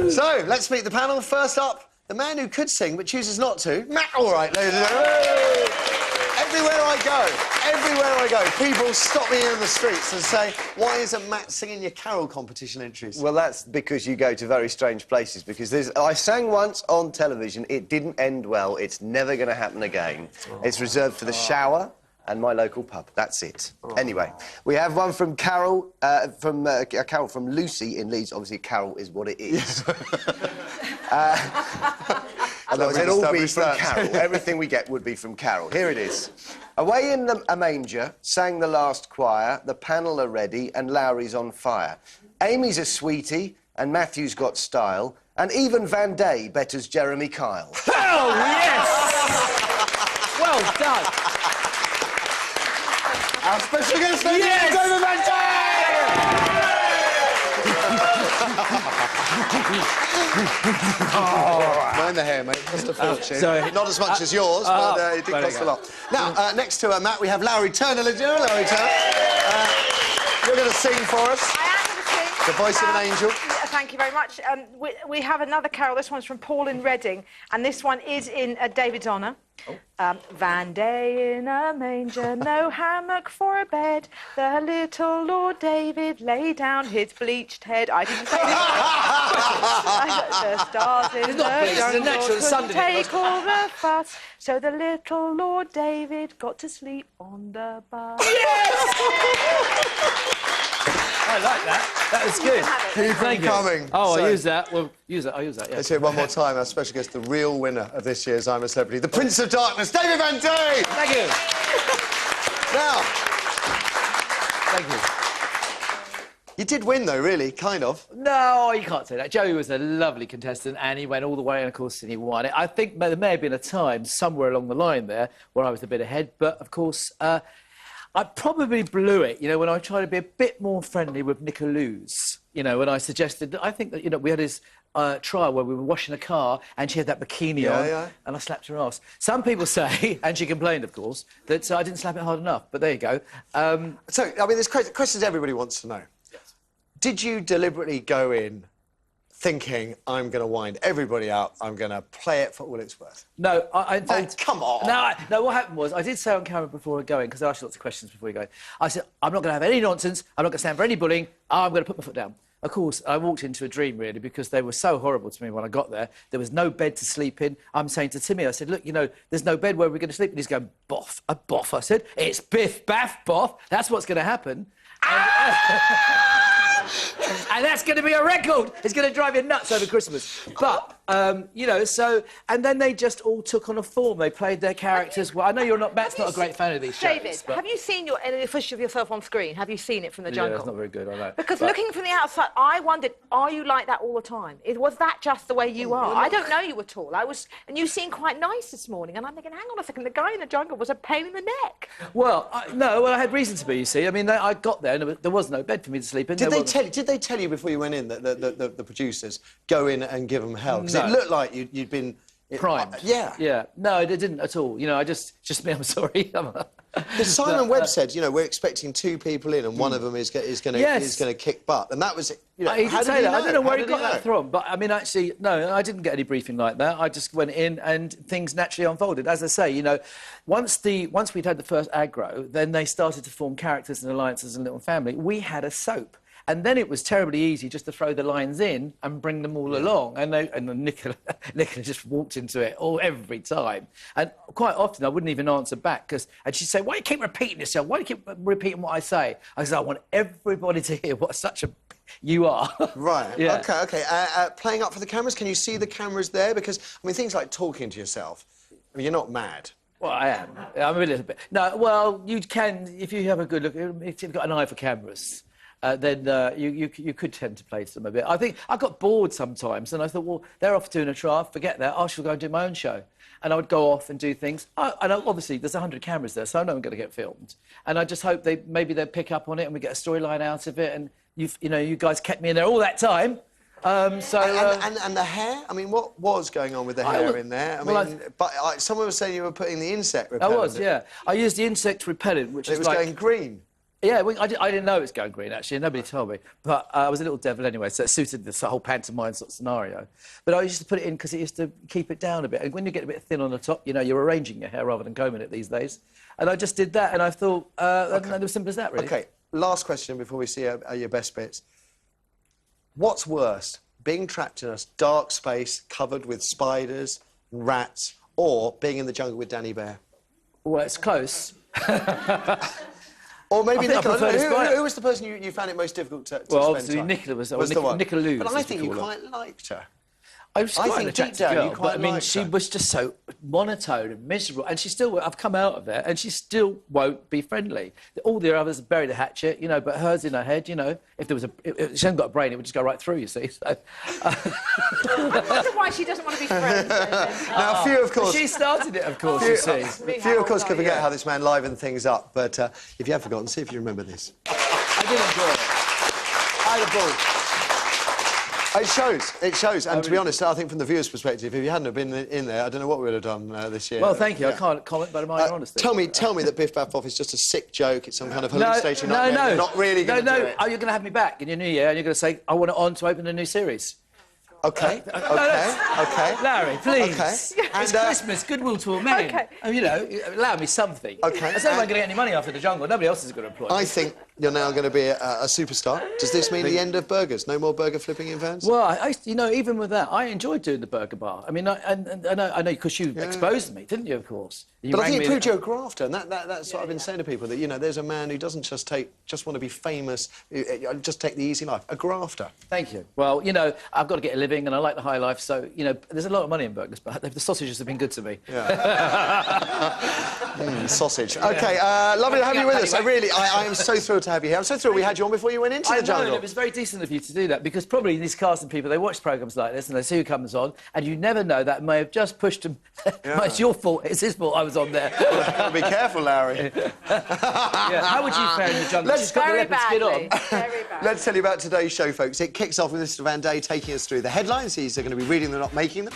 So, let's meet the panel. First up, the man who could sing but chooses not to, Matt Allwright, ladies and gentlemen. Everywhere I go, people stop me in the streets and say, why isn't Matt singing your carol competition entries? Well, that's because you go to very strange places, because I sang once on television, it didn't end well, it's never going to happen again. It's reserved for the shower and my local pub, that's it. Anyway, we have one from Carol, a carol from Lucy in Leeds. Obviously, Carol is what it is. Otherwise, it'd all be from Carol. Everything we get would be from Carol. Here it is. Away in a manger, sang the last choir, the panel are ready, and Lowry's on fire. Amy's a sweetie, and Matthew's got style, and even Van Day betters Jeremy Kyle. Oh, yes! Well done. Our special guest, ladies and gentlemen, Van Day! Mind the hair, mate. Cost a fortune. Sorry. Not as much as yours, but it did cost a lot. Now, next to Matt, we have Lowry Turner. Ladies and gentlemen, Lowry Turner. You're going to sing for us. I am going to sing. The voice of an angel. Thank you very much. We have another carol. This one's from Paul in Reading, and this one is in David's honour. Van Day in a manger, no hammock for a bed. The little Lord David lay down his bleached head. I didn't say this. The stars in the jungle couldn't take all the fuss, so the little Lord David got to sleep on the bus. I like that. That was good. Keep coming. Oh, I'll use that. Well, use that. I'll use that, yeah. Let's hear it one more time. Our special guest, the real winner of this year's I'm a Celebrity, the Prince of Darkness, David Van Day! Thank you. Now... Thank you. You did win, though, really, kind of. No, you can't say that. Joey was a lovely contestant, and he went all the way, and, of course, he won it. I think there may have been a time somewhere along the line there where I was a bit ahead, but, of course... I probably blew it, you know, when I tried to be a bit more friendly with Nicolouz. You know, when I suggested that I think that, you know, we had this trial where we were washing a car and she had that bikini on and I slapped her ass. Some people say, and she complained, of course, that I didn't slap it hard enough, but there you go. So, I mean, there's questions everybody wants to know. Yes. Did you deliberately go in thinking, I'm going to wind everybody up, I'm going to play it for all it's worth? No, in fact... Oh, come on! No, what happened was, I did say on camera before going, because I asked you lots of questions before you go, I said, I'm not going to have any nonsense, I'm not going to stand for any bullying, I'm going to put my foot down. Of course, I walked into a dream, really, because they were so horrible to me when I got there. There was no bed to sleep in. I'm saying to Timmy, I said, look, you know, there's no bed where we're going to sleep. And he's going, boff, a boff. I said, it's biff, baff, boff. That's what's going to happen. And that's going to be a record. It's going to drive you nuts over Christmas. But, you know, so... And then they just all took on a form. They played their characters well. I know Matt's not a great fan of these shows. David, have you seen any footage of yourself on screen? Have you seen it from the jungle? Yeah, it's not very good, I know. Because looking from the outside, I wondered, are you like that all the time? Was that just the way you are? I don't know you at all. And you seemed quite nice this morning, and I'm thinking, hang on a second, the guy in the jungle was a pain in the neck. Well, no, I had reason to be, you see. I mean, I got there, and there was no bed for me to sleep in. Did they tell you before you went in that the producers go in and give them hell? Because No. it looked like you'd been... Primed. Yeah. No, it didn't at all. You know, just me, I'm sorry. Because Simon Webb said, you know, we're expecting 2 people in and one of them is going to kick butt. And that was... You know, He did say that. I don't know where he got know? that from. But, I mean, actually, no, I didn't get any briefing like that. I just went in and things naturally unfolded. As I say, you know, once we'd had the first aggro, then they started to form characters and alliances and little family. We had a soap. And then it was terribly easy just to throw the lines in and bring them all along. And Nicola just walked into it every time. And quite often I wouldn't even answer back and she'd say, "Why do you keep repeating yourself? Why do you keep repeating what I say?" I said, "I want everybody to hear what such a you are." Right. Yeah. OK. Playing up for the cameras, can you see the cameras there? Because, I mean, things like talking to yourself, I mean, you're not mad. Well, I am. I'm a little bit. No, well, you can, if you have a good look, if you've got an eye for cameras, then you could tend to place them a bit. I think I got bored sometimes, and I thought, well, they're off doing a trial, forget that, I shall go and do my own show. And I would go off and do things. And obviously, there's 100 cameras there, so I know I'm going to get filmed. And I just hope maybe they'll pick up on it and we get a storyline out of it. And, you guys kept me in there all that time. And the hair? I mean, what was going on with the hair in there? Someone was saying you were putting the insect repellent. I was, yeah. I used the insect repellent, which is like... It was going green. Yeah, I didn't know it was going green, actually. Nobody told me. But I was a little devil anyway, so it suited this whole pantomime sort of scenario. But I used to put it in because it used to keep it down a bit. And when you get a bit thin on the top, you know, you're arranging your hair rather than combing it these days. And I just did that, and I thought, it was simple as that, really. OK, last question before we see your best bits. What's worse, being trapped in a dark space covered with spiders, rats, or being in the jungle with Danny Bear? Well, it's close. Or maybe I Nicola. prefer Who was the person you found it most difficult to spend obviously time? Nicola was the one. Nicola. But I think you quite liked her. I was quite think an deep attractive down you girl, quite but I mean, liked she her. was just so monotone and miserable, and she still. I've come out of it, and she still won't be friendly. All the others bury the hatchet, you know, but hers in her head, you know. If there was if she hadn't got a brain, it would just go right through. You see. So, I wonder why she doesn't want to be friends. Now, few, of course... she started it, of course. You see. Few, of course, could forget how this man livened things up, but if you have forgotten, see if you remember this. I did enjoy it. I had a ball. It shows. And to be honest, I think from the viewer's perspective, if you hadn't have been in there, I don't know what we would have done this year. Well, thank you. I can't comment, but my honesty. Tell me that Biff Baff Off is just a sick joke. It's some kind of hallucination. No. You're not really going to do it. Oh, you're going to have me back in your new year, and you're going to say, I want it on to open a new series. OK. Larry, please. OK. It's Christmas, goodwill to all men. OK. And, you know, allow me something. OK. I said I'm going to get any money after the jungle. Nobody else is going to employ me. I think you're now going to be a superstar. Does this mean the end of burgers? No more burger flipping in vans? Well, you know, even with that, I enjoyed doing the burger bar. I mean, I know because you exposed me, didn't you, of course? But I think it proved you're a grafter, and that's what I've been saying to people, that, you know, there's a man who doesn't just want to be famous, just take the easy life. A grafter. Thank you. Well, you know, I've got to get a living, and I like the high life, so, you know, there's a lot of money in burgers, but the sausages have been good to me. Yeah. Sausage. OK, lovely to have you with us. I am so thrilled to have you here. I'm so thrilled we had you on before you went into the jungle. And it was very decent of you to do that, because probably these casting people, they watch programmes like this and they see who comes on, and you never know, that may have just pushed them. It's your fault, it's his fault I was on there. Be careful, Larry. How would you fare in the jungle? Let's got the leopard skin on. Very bad. Let's tell you about today's show, folks. It kicks off with Mr. Van Day taking us through the headlines. He's going to be reading them, not making them.